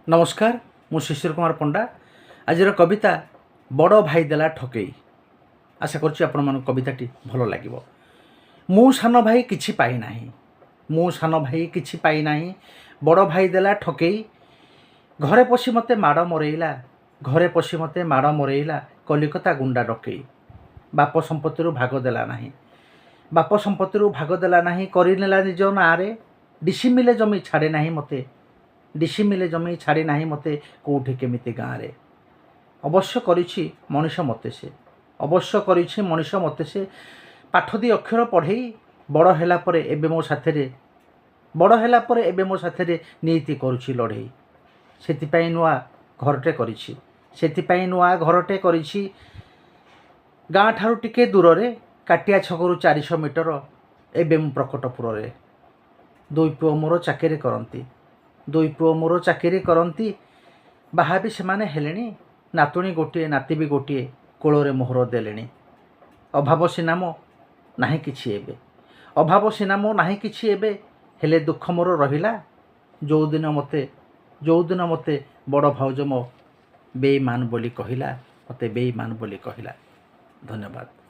नमस्कार मु शिशिर कुमार पंडा आज कविता बड़ भाई देला ठकई। आशा करुच्ची आपण मन कविताटी भल लगे। मु सान भाई किछि पाई नाही, मु सान भाई किछि पाई नाही, बड़ भाई देला ठकई। घरे पशि मते माड़ मरेइला, घरे पशि मते माड़ मरेइला, कलिकता गुंडा डकई। बाप संपत्ति भाग देला नाही, बाप संपत्ति भाग देला नाही, करिनेला निज नारे। डिसी मिले जमी छाड़े नाही मते, डिसी मिले जमी छाड़ी नाही मते, कोठी केमिति गाँव रे। अवश्य करिछि मनीष मते से, अवश्य करिछि मनीष मते से। पाठ दी अक्षर पढ़ेई बड़ हैला परे एबे मो साथेरे, बड़ हैला परे एबे मो साथेरे नीति करुछि लड़ेई। सेतिपाई नुआ घरटे करिछि, सेतिपाई नुआ घरटे करिछि। गाँ ठारू टिके दूर रे, काटिया छकरू 400 मीटर एबे मु प्रकटपुर रे। दुई पुओ मोर चाकरी करंती, दुई पुओ मोर चाकरी करंती। बाहा भी सेमाने हेलेनी, नातुणी गोटे नाती भी गोटे, कोଳରେ मोहर देलेनी। अभाव सिना मो नाही किछि एबे, अभाव सिना मो नाही किछि एबे, हेले दुख मोर रहिला। जो दिन मते बड़ भाउज मो बेईमान बोली कहिला, मते बेईमान बोली कहिला। धन्यवाद।